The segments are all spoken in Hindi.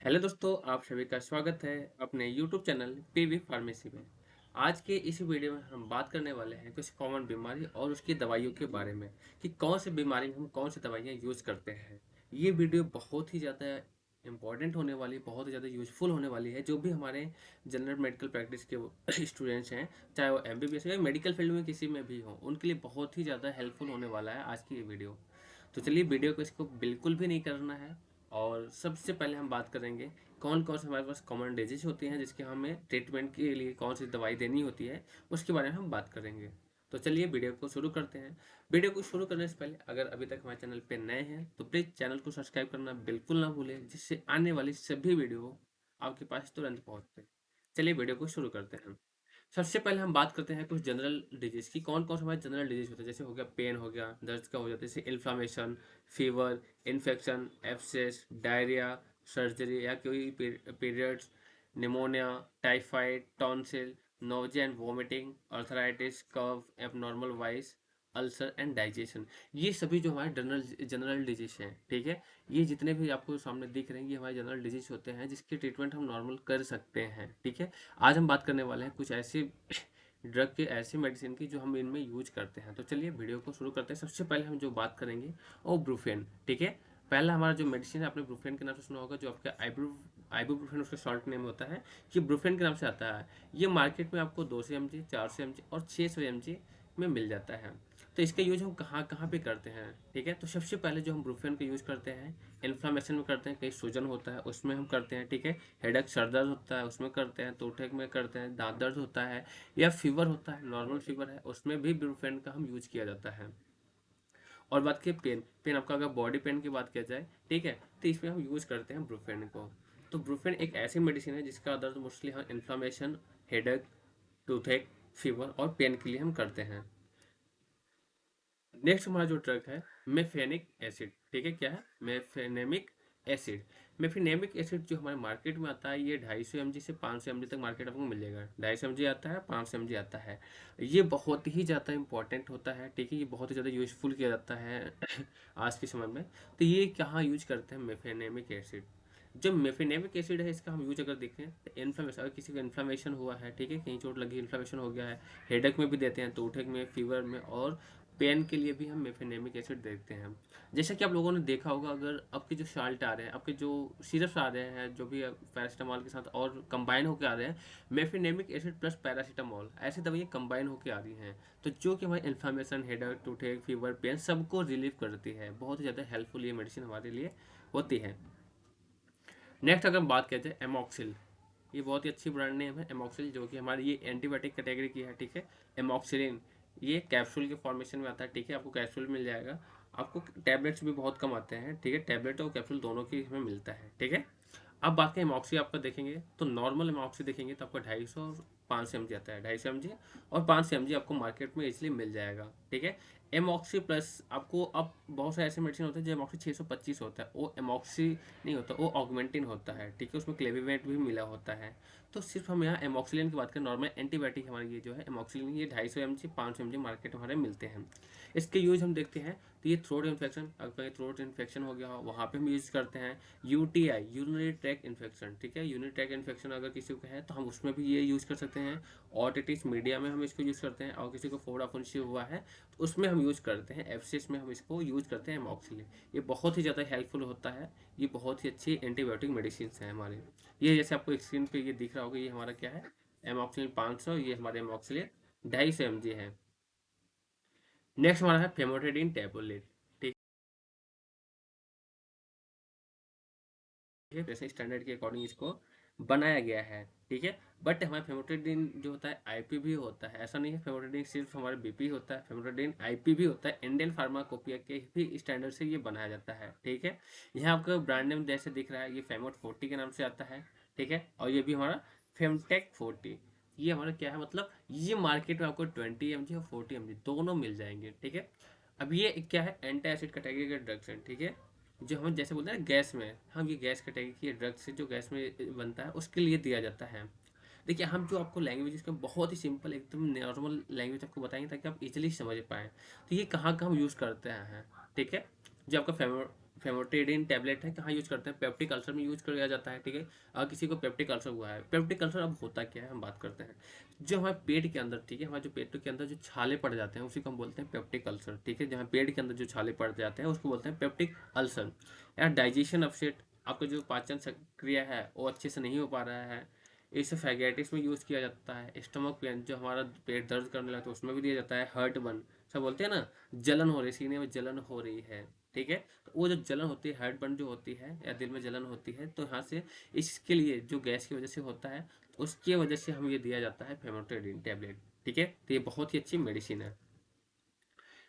हेलो दोस्तों, आप सभी का स्वागत है अपने यूट्यूब चैनल पीवी फार्मेसी में। आज के इस वीडियो में हम बात करने वाले हैं कुछ कॉमन बीमारी और उसकी दवाइयों के बारे में कि कौन सी बीमारी में हम कौन सी दवाइयाँ यूज़ करते हैं। ये वीडियो बहुत ही ज़्यादा इम्पॉर्टेंट होने वाली, बहुत ही ज़्यादा यूजफुल होने वाली है। जो भी हमारे जनरल मेडिकल प्रैक्टिस के स्टूडेंट्स हैं, चाहे वो एमबीबीएस या मेडिकल फील्ड में किसी में भी हों, उनके लिए बहुत ही ज़्यादा हेल्पफुल होने वाला है आज की ये वीडियो। तो चलिए, वीडियो को इसको बिल्कुल भी नहीं करना है। और सबसे पहले हम बात करेंगे कौन कौन से हमारे पास कॉमन डिजीज होती हैं जिसके हमें ट्रीटमेंट के लिए कौन सी दवाई देनी होती है, उसके बारे में हम बात करेंगे। तो चलिए वीडियो को शुरू करते हैं। वीडियो को शुरू करने से पहले अगर अभी तक हमारे चैनल पे नए हैं तो प्लीज़ चैनल को सब्सक्राइब करना बिल्कुल ना भूलें, जिससे आने वाली सभी वीडियो आपके पास तुरंत पहुँचते। चलिए वीडियो को शुरू करते हैं। सबसे पहले हम बात करते हैं कुछ जनरल डिजीज की, कौन कौन से हमारे जनरल डिजीज होते हैं। जैसे हो गया पेन, हो गया दर्द का हो जाता है, जैसे inflammation, fever, infection, abscess, diarrhoea, surgery या कोई periods, pneumonia, typhoid, tonsil, nausea and vomiting, arthritis, cough, abnormal voice, ulcer and digestion. ये सभी जो हमारे जनरल जनरल डिजीज हैं, ठीक है। ये जितने भी आपको सामने दिख रहे हैं ये हमारे जनरल डिजीज होते हैं जिसकी ट्रीटमेंट हम नॉर्मल कर सकते हैं, ठीक है। आज हम बात करने वाले हैं कुछ ऐसे ड्रग के, ऐसी मेडिसिन की जो हम इनमें यूज करते हैं। तो चलिए वीडियो को शुरू करते हैं। सबसे पहले हम जो बात करेंगे वो ब्रूफेन, ठीक है। पहला हमारा जो मेडिसिन है, आपने ब्रूफेन के नाम से सुना होगा, जो आपका आइबुप्रोफेन उसका शॉर्ट नेम होता है, कि ब्रूफेन के नाम से आता है। ये मार्केट में आपको 200 mg, 400 mg और 600 mg में मिल जाता है। तो इसका यूज हम कहाँ कहाँ पे करते हैं, ठीक है। तो सबसे पहले जो हम ब्रूफेन का यूज करते हैं, इन्फ्लामेशन में करते हैं, कहीं सूजन होता है उसमें हम करते हैं, ठीक है। हेडेक, सर दर्द होता है उसमें करते हैं, टोटहेक में करते हैं, दांत दर्द होता है या फीवर होता है, नॉर्मल फीवर है, उसमें भी ब्रूफेन का हम यूज किया जाता है। और बात की पेन, पेन आपका अगर बॉडी पेन की बात किया जाए, ठीक है, तो इसमें हम यूज करते हैं ब्रूफेन को। तो ब्रूफेन एक ऐसी मेडिसिन है जिसका दर्द मोस्टली हम इन्फ्लामेशन, हेडेक, टूथेक, फीवर और पेन के लिए हम करते हैं। नेक्स्ट हमारा जो ड्रग है मेफेनिक एसिड, ठीक है। क्या है? Mefenamic acid. मेफेनेमिक एसिड जो हमारे मार्केट में आता है, ये 250 mg से 500 mg तक मार्केट आपको मिलेगा। 250 mg आता है, 500 mg आता है। ये बहुत ही ज़्यादा इंपॉर्टेंट होता है, ठीक है। ये बहुत ही ज़्यादा यूजफुल किया जाता है आज के समय में। तो ये कहाँ यूज करते हैं मेफेनेमिक एसिड? जो मेफेनेमिक एसिड है इसका हम यूज अगर देखें तो इन्फ्लेमेशन, अगर किसी को इन्फ्लेमेशन हुआ है, ठीक है, कहीं चोट लगी, इन्फ्लेमेशन हो गया है, हेडेक में भी देते हैं, टोटहेक में, फीवर में और पेन के लिए भी हम मेफेनेमिक एसिड देते हैं। जैसा कि आप लोगों ने देखा होगा, अगर आपके जो साल्ट आ रहे हैं, आपके जो सिरप्स आ रहे हैं, जो भी पैरासीटामोल के साथ और कंबाइन होकर आ रहे हैं, मेफेनेमिक एसिड प्लस पैरासीटामोल, ऐसी दवाइयाँ कंबाइन होकर आ रही हैं। तो जो कि हमारे इन्फ्लेमेशन, हेडेक, टोटहेक, फीवर, पेन सबको रिलीव करती है। बहुत ही ज़्यादा हेल्पफुल ये मेडिसिन हमारे लिए होती है। नेक्स्ट अगर हम बात किया जाए एमॉक्सिल, ये बहुत ही अच्छी ब्रांड नेम है एमॉक्सिल, जो कि हमारी ये एंटीबायोटिक कैटेगरी की है, ठीक है। एमॉक्सिलिन, ये कैप्सूल के फॉर्मेशन में आता है, ठीक है। आपको कैप्सूल मिल जाएगा। आपको टैबलेट्स भी बहुत कम आते हैं, ठीक है। टैबलेट और कैप्सूल दोनों की इसमें मिलता है, ठीक है। अब बात करें एमॉक्सी, आपका देखेंगे तो नॉर्मल एमॉक्सी देखेंगे तो आपका 250 और 500 mg आता है। 250 mg और 500 mg आपको मार्केट में इजिली मिल जाएगा, ठीक है। एमॉक्सी प्लस आपको, अब बहुत सारे ऐसे मेडिसिन होते हैं जो एमॉक्सी 625 होता है, वो एमॉक्सी नहीं होता, वो ऑगमेंटिन होता है, ठीक है। उसमें क्लेविवेट भी मिला होता है। तो सिर्फ हम यहाँ एमॉक्सिलिन की बात करें, नॉर्मल एंटीबायोटिक हमारी ये जो है एमॉक्सिलिन, ये 250 mg 500 mg मार्केट में हमारे मिलते हैं। इसके यूज हम देखते हैं तो ये थ्रोट इन्फेक्शन, अगर थ्रोट इन्फेक्शन हो गया हो वहाँ पे हम यूज करते हैं। यूटीआई, यूरिनरी ट्रैक इन्फेक्शन, ठीक है। यूरिनरी ट्रैक इन्फेक्शन अगर किसी को है तो हम उसमें भी ये यूज कर सकते हैं। ऑटिटिस मीडिया में हम इसको यूज करते हैं, और किसी को फोड़ा फुंसी हुआ है तो उसमें हम यूज करते हैं। एब्सिस में हम इसको यूज करते हैं एमॉक्सिलिन। ये बहुत ही ज़्यादा हेल्पफुल होता है। ये बहुत ही अच्छी एंटीबायोटिक मेडिसिन हैं हमारे। ये जैसे आपको स्क्रीन पे ये दिख रहा होगा, ये हमारा क्या है, एमॉक्सिलिन 500, ये हमारे एमॉक्सिलिन 250 mg है। नेक्स्ट हमारा है फेमोटेडिन टैबलेट, ठीक है। जैसे स्टैंडर्ड के अकॉर्डिंग इसको बनाया गया है, ठीक है। बट हमारा फेमोटेडिन जो होता है आईपी भी होता है, ऐसा नहीं है फेमोटेडिन सिर्फ हमारे बीपी होता है, फेमोटेडिन आईपी भी होता है। इंडियन फार्माकोपिया के भी स्टैंडर्ड से ये बनाया जाता है, ठीक है। यहाँ आपको ब्रांड नेम जैसे दिख रहा है, ये फेमोट 40 के नाम से आता है, ठीक है। और ये भी हमारा फेमटेक 40, ये हमारा क्या है, मतलब ये मार्केट में आपको 20 mg और 40 mg दोनों मिल जाएंगे, ठीक है। अब ये क्या है, एंटी एसिड कैटेगरी के ड्रग्स हैं, ठीक है। जो हम जैसे बोलते हैं ना गैस में, हम ये गैस कैटेगरी की ड्रग्स से जो गैस में बनता है उसके लिए दिया जाता है। देखिए, हम जो आपको लैंग्वेज इसमें बहुत ही सिंपल एकदम नॉर्मल लैंग्वेज आपको बताएंगे ताकि आप इजीली समझ पाएँ। तो ये कहाँ हम यूज़ करते हैं, ठीक है। जो आपका फेमोटेडिन टैबलेट है, कहाँ यूज करते हैं, पेप्टिक अल्सर में यूज किया जाता है। ठीक है, अगर किसी को पेप्टिक अल्सर हुआ है, पेप्टिक अल्सर अब होता क्या है हम बात करते हैं। जो हमारे पेट के अंदर, ठीक है, हमारे जो पेट के अंदर जो छाले पड़ जाते हैं उसी को हम बोलते हैं पेप्टिक अल्सर। ठीक है, जहाँ पेट के अंदर जो छाले पड़ जाते हैं उसको बोलते हैं पेप्टिक अल्सर। या डाइजेशन अपसेट, आपका जो पाचन क्रिया है वो अच्छे से नहीं हो पा रहा है, इसे फैगैटिस में यूज़ किया जाता है। स्टमक पेन, जो हमारा पेट दर्द करने लगता है उसमें भी दिया जाता है। हर्ट बर्न, सब बोलते हैं ना, जलन हो रही, सीने में जलन हो रही है। ठीक है, तो वो जो जलन होती है, हार्ट बर्न जो होती है या दिल में जलन होती है, तो यहाँ से इसके लिए जो गैस की वजह से होता है, तो उसकी वजह से हमें ये दिया जाता है फेमोटेडिन टैबलेट। ठीक है, तो ये बहुत ही अच्छी मेडिसिन है।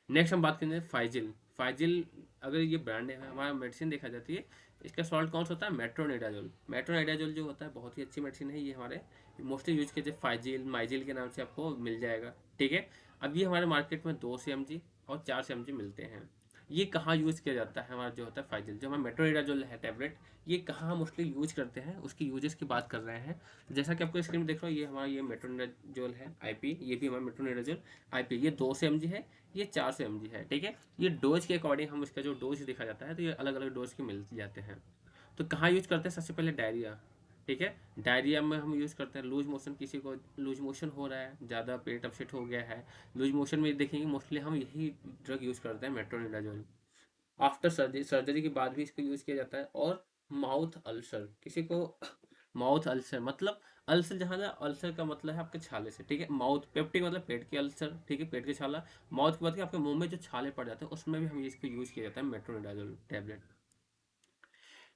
नेक्स्ट हम बात करेंगे फाइजिल। फाइजिल, अगर ये ब्रांड है हमारा मेडिसिन देखा जाती है, इसका सॉल्ट कौन सा होता है, मेट्रोनिडाजोल। मेट्रोनिडाजोल जो होता है बहुत ही अच्छी मेडिसिन है, ये हमारे मोस्टली यूज किए जाते, फाइजिल माइजिल के नाम से आपको मिल जाएगा। ठीक है, अब ये हमारे मार्केट में 200 mg और 400 mg मिलते हैं। ये कहाँ यूज किया जाता है, हमारा जो होता है फाइजिल, जो हमारा मेट्रोनिडाजोल है टैबलेट, ये कहाँ मोस्टली यूज करते हैं, उसकी यूजेस की बात कर रहे हैं। जैसा कि आपको स्क्रीन में देख रहा हो, ये हमारा ये मेट्रोनिडाजोल है आईपी, ये भी हमारा मेट्रोनिडाजोल आईपी, ये 200 mg है, ये 400 mg है। ठीक है, ये डोज के अकॉर्डिंग हम इसका जो डोज देखा जाता है, तो ये अलग अलग डोज के मिल जाते हैं। तो कहाँ यूज करते हैं, सबसे पहले डायरिया। ठीक है, डायरिया में हम यूज़ करते हैं लूज मोशन, किसी को लूज मोशन हो रहा है, ज़्यादा पेट अपसेट हो गया है, लूज मोशन में देखेंगे मोस्टली हम यही ड्रग यूज़ करते हैं, मेट्रोनिडाजोल। आफ्टर सर्जरी, सर्जरी के बाद भी इसको यूज़ किया जाता है। और माउथ अल्सर, किसी को माउथ अल्सर मतलब अल्सर, जहाँ ना अल्सर का मतलब है आपके छाले से। ठीक है, माउथ पेप्टिक मतलब पेट के अल्सर, ठीक है, पेट के छाला। माउथ की बात करें, आपके मुंह में जो छाले पड़ जाते हैं उसमें भी हम इसको यूज़ किया जाता है, मेट्रोनिडाजोल टैबलेट।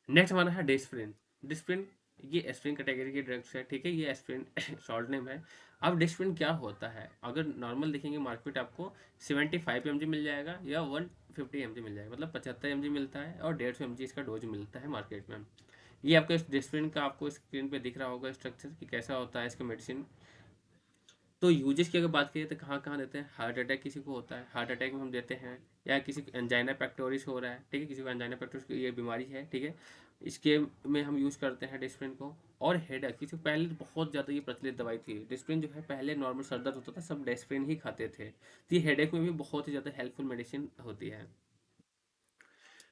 नेक्स्ट हमारा है डिस्प्रिन। डिस्प्रिन, ये एस्प्रिन कैटेगरी के ड्रग्स है। ठीक है, ये एस्प्रिन शॉर्ट नेम है। अब डिस्प्रिन क्या होता है, अगर नॉर्मल देखेंगे मार्केट आपको 75 mg मिल जाएगा या 150 mg मिल जाएगा, मतलब 75 mg मिलता है और 150 mg इसका डोज मिलता है मार्केट में। ये आपका इस डिस्प्रिन का आपको स्क्रीन पे दिख रहा होगा स्ट्रक्चर कि कैसा होता है इसका मेडिसिन। तो यूजेस की अगर बात करिए तो कहाँ कहाँ देते हैं, हार्ट अटैक किसी को होता है, हार्ट अटैक में हम देते हैं, या किसी को एंजाइना पेक्टोरिस हो रहा है। ठीक है, किसी को एंजाइना पेक्टोरिस की ये बीमारी है। ठीक है, इसके में हम यूज़ करते हैं डिस्प्रिन को। और हेडेक, किसी को पहले तो बहुत ज़्यादा ये प्रचलित दवाई थी डिस्प्रिन, जो है पहले नॉर्मल सर दर्द होता था सब डिस्प्रिन ही खाते थे, तो ये हेडेक में भी बहुत ही ज़्यादा हेल्पफुल मेडिसिन होती है।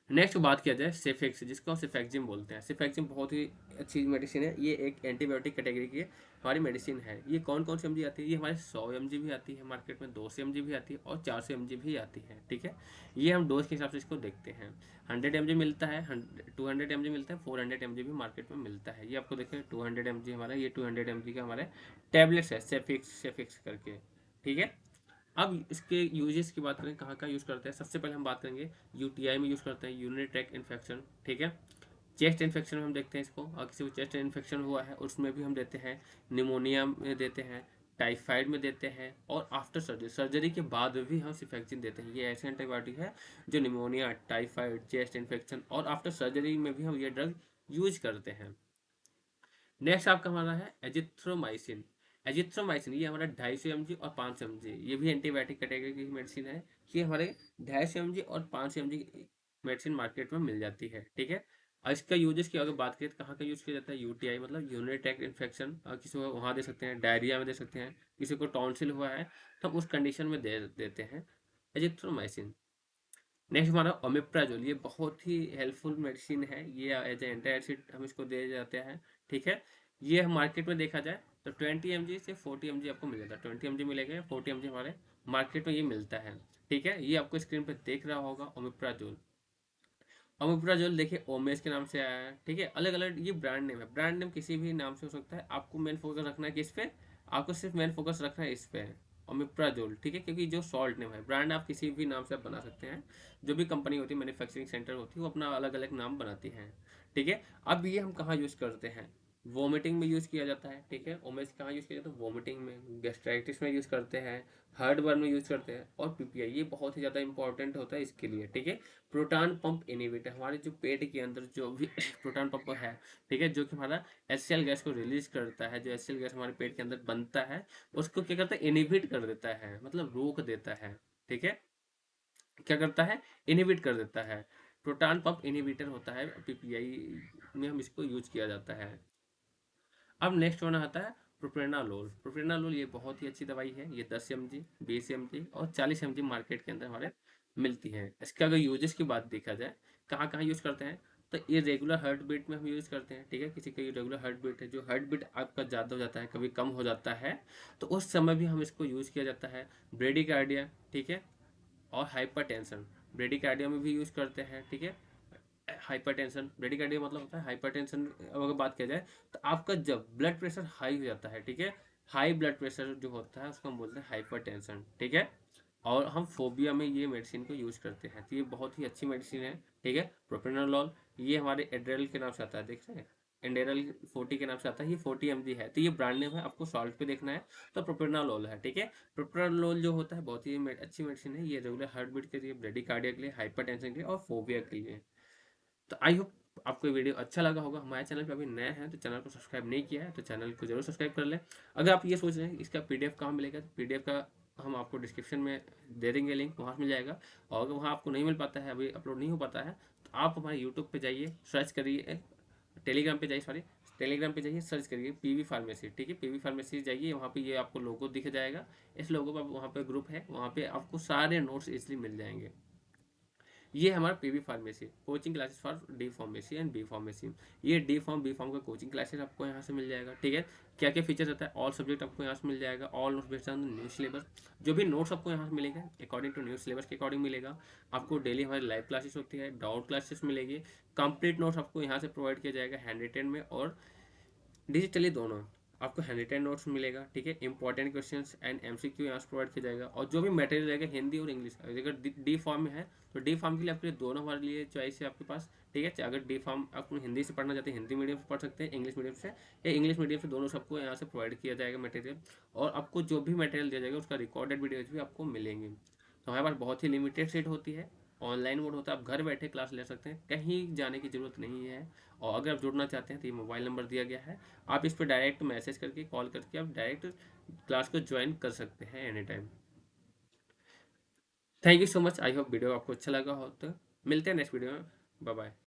नेक्स्ट बात किया जाए सेफेक्स, जिसको हम सेफेक्जिम बोलते हैं। सेफेक्जिम बहुत ही अच्छी मेडिसिन है, ये एक एंटीबायोटिक कैटेगरी की हमारी मेडिसिन है। ये कौन कौन सी एमजी आती है, ये हमारे 100 mg भी आती है मार्केट में, 200 mg भी आती है और 400 mg भी आती है। ठीक है, ये हम डोज के हिसाब से इसको देखते हैं। 100 mg मिलता है, 200 mg मिलता है, 400 mg भी मार्केट में मिलता है। ये आपको देखें 200 mg हमारा, ये 200 mg का हमारे टैबलेट्स है, सेफिक्स सेफिक्स करके। ठीक है, अब इसके यूजेस की बात करें, कहाँ कहाँ यूज़ करते हैं, सबसे पहले हम बात करेंगे यूटीआई में यूज़ करते हैं, यूरिनरी ट्रैक्ट इन्फेक्शन। ठीक है, चेस्ट इन्फेक्शन में हम देखते हैं इसको, और किसी को चेस्ट इन्फेक्शन हुआ है उसमें भी हम देते हैं, निमोनिया में देते हैं, टाइफाइड में देते हैं, और आफ्टर सर्जरी, सर्जरी के बाद भी हम सिफेक्सिन देते हैं। ये ऐसे एंटीबायोटिक है जो निमोनिया, टाइफाइड, चेस्ट इन्फेक्शन और आफ्टर सर्जरी में भी हम ये ड्रग यूज करते हैं। नेक्स्ट आपका हमारा है एजिथ्रोमाइसिन। एजिथ्रोमाइसिन ये हमारा 250 mg और 500 mg, ये भी एंटीबायोटिक कैटेगरी की मेडिसिन है। ये हमारे 250 mg और 500 mg मेडिसिन मार्केट में मिल जाती है। ठीक है, और इसका यूजेस की अगर बात करें तो कहाँ का यूज़ किया जाता है, यूटीआई मतलब यूरिनरी ट्रैक्ट इन्फेक्शन, किसी को वहाँ दे सकते हैं, डायरिया में दे सकते हैं, किसी को टॉन्सिल हुआ है तो हम उस कंडीशन में दे देते हैं एजिथ्रोमाइसिन। नेक्स्ट हमारा ओमेप्राजोल, ये बहुत ही हेल्पफुल मेडिसिन है, ये एज एंटी एसिड हम इसको दे जाते हैं। ठीक है, ये हम मार्केट में देखा जाए तो 20 mg से 40 mg आपको मिल जाता है, 20 mg मिलेगा, 40 mg हमारे मार्केट में ये मिलता है। ठीक है, ये आपको स्क्रीन पे देख रहा होगा ओमेप्राजोल। ओमेप्राजोल देखिए ओमेस के नाम से आया है। ठीक है, अलग अलग ये ब्रांड नेम है, ब्रांड नेम किसी भी नाम से हो सकता है, आपको मेन फोकस रखना है किस पे, आपको सिर्फ मेन फोकस रखना है इस पे, ओमेप्राजोल। ठीक है, क्योंकि जो सॉल्ट नेम है, ब्रांड आप किसी भी नाम से आप बना सकते हैं, जो भी कंपनी होती है, मैन्युफैक्चरिंग सेंटर होती है, वो अपना अलग अलग नाम बनाती है। ठीक है, अब ये हम कहाँ यूज़ करते हैं, वोमिटिंग में यूज़ किया जाता है। ठीक है, ओमेस कहाँ यूज़ किया जाता है, वोमिटिंग में, गैस्ट्राइटिस में यूज़ करते हैं, हार्ट बर्न में यूज़ करते हैं, और पीपीआई ये बहुत ही ज़्यादा इंपॉर्टेंट होता है इसके लिए। ठीक है, प्रोटॉन पंप इनहिबिटर, हमारे जो पेट के अंदर जो भी प्रोटॉन पंप है, ठीक है, जो कि हमारा एचसीएल गैस को रिलीज करता है, जो एचसीएल गैस हमारे पेट के अंदर बनता है उसको क्या करता है, इनहिबिट कर देता है, मतलब रोक देता है। ठीक है, क्या करता है, इनहिबिट कर देता है, प्रोटॉन पंप इनहिबिटर होता है, पीपीआई में हम इसको यूज किया जाता है। अब नेक्स्ट वन आता है प्रोप्रेनालोल। प्रोप्रेनालोल ये बहुत ही अच्छी दवाई है, ये 10 mg, 20 mg और 40 mg मार्केट के अंदर हमारे मिलती है। इसका अगर यूजेस की बात देखा जाए, कहाँ यूज़ करते हैं, तो इरेगुलर हार्ट बीट में हम यूज़ करते हैं, ठीक है। किसी का इरेगुलर हार्ट बीट है, जो हार्ट बीट आपका ज़्यादा हो जाता है, कभी कम हो जाता है, तो उस समय भी हम इसको यूज़ किया जाता है। ब्रेडिकार्डिया, ठीक है, और हाइपरटेंशन, ब्रेडिकार्डिया में भी यूज़ करते हैं, ठीक है। हाइपरटेंशन, ब्रेडिकार्डिया मतलब होता है हाइपरटेंशन। अगर बात किया जाए तो आपका जब ब्लड प्रेशर हाई हो जाता है, ठीक है, हाई ब्लड प्रेशर जो होता है उसको हम बोलते हैं हाइपरटेंशन, ठीक है। और हम फोबिया में ये मेडिसिन को यूज़ करते हैं, तो ये बहुत ही अच्छी मेडिसिन है, ठीक है। प्रोप्रेनोलॉल, ये हमारे एड्रेल के नाम से आता है, देख रहे हैं, एंडेरल 40 के नाम से आता है, ये 40 mg है, तो ये ब्रांड नेम है, आपको सॉल्ट पे देखना है, तो प्रोप्रेनोलॉल है, ठीक है। प्रोप्रेनोलॉल जो होता है बहुत ही अच्छी मेडिसिन है, ये रेगुलर हार्ट बीट के लिए, ब्रेडिकार्डिया के लिए, हाइपरटेंशन के लिए और फोबिया के लिए। तो आई होप आपको ये वीडियो अच्छा लगा होगा। हमारे चैनल पे अभी नए हैं तो चैनल को सब्सक्राइब नहीं किया है तो चैनल को जरूर सब्सक्राइब कर लें। अगर आप ये सोच रहे हैं कि इसका पीडीएफ कहाँ मिलेगा, तो पीडीएफ का हम आपको डिस्क्रिप्शन में दे देंगे लिंक, वहाँ से मिल जाएगा। और अगर वहाँ आपको नहीं मिल पाता है, अभी अपलोड नहीं हो पाता है, तो आप हमारे यूट्यूब पे जाइए, सर्च करिए, टेलीग्राम पे जाइए, सॉरी, टेलीग्राम पे जाइए, सर्च करिए पीवी फार्मेसी, ठीक है, पीवी फार्मेसी जाइए, वहाँ पे ये आपको लोगो दिख जाएगा। इस लोगो पर वहाँ पे ग्रुप है, वहाँ पे आपको सारे नोट्स इजली मिल जाएंगे। ये हमारा PV pharmacy coaching classes for D pharmacy and B pharmacy. ये डी फार्म बी फार्म का कोचिंग क्लासेस आपको यहाँ से मिल जाएगा, ठीक है। क्या क्या फीचर्स रहता है, ऑल सब्जेक्ट आपको यहाँ से मिल जाएगा, all notes based on new syllabus. जो भी नोट्स आपको यहाँ से मिलेगा अकॉर्डिंग टू न्यू सिलेबस के अकॉर्डिंग मिलेगा। आपको डेली हमारी लाइव क्लासेस होती है, डाउट क्लासेस मिलेगी। कंप्लीट नोट्स आपको यहाँ से प्रोवाइड किया जाएगा, हैंड रिटेन में और डिजिटली दोनों। आपको हैंड रिटन नोट्स मिलेगा, ठीक है। इंपॉर्टेंट क्वेश्चंस एंड एमसीक्यू यहाँ से प्रोवाइड किया जाएगा, और जो भी मटेरियल रहेगा हिंदी और इंग्लिश, अगर डी फॉर्म में है तो डी फॉर्म के लिए आपके लिए दोनों हमारे लिए चॉइस है आपके पास, ठीक है। अगर डी फॉर्म आप हिंदी से पढ़ना चाहते हैं, हिंदी मीडियम से पढ़ सकते हैं, इंग्लिश मीडियम से या इंग्लिश मीडियम से, दोनों सबको यहाँ से प्रोवाइड किया जाएगा मटेरियल। और आपको जो भी मटेरियल दिया जाएगा उसका रिकॉर्डेड वीडियोज भी आपको मिलेंगे। तो हमारे पास बहुत ही लिमिटेड सीट होती है, ऑनलाइन मोड होता है, आप घर बैठे क्लास ले सकते हैं, कहीं जाने की ज़रूरत नहीं है। और अगर आप जुड़ना चाहते हैं तो ये मोबाइल नंबर दिया गया है, आप इस पर डायरेक्ट मैसेज करके, कॉल करके आप डायरेक्ट क्लास को ज्वाइन कर सकते हैं any time. Thank you so much, I hope video आपको अच्छा लगा हो, तो मिलते हैं नेक्स्ट वीडियो में। Bye bye.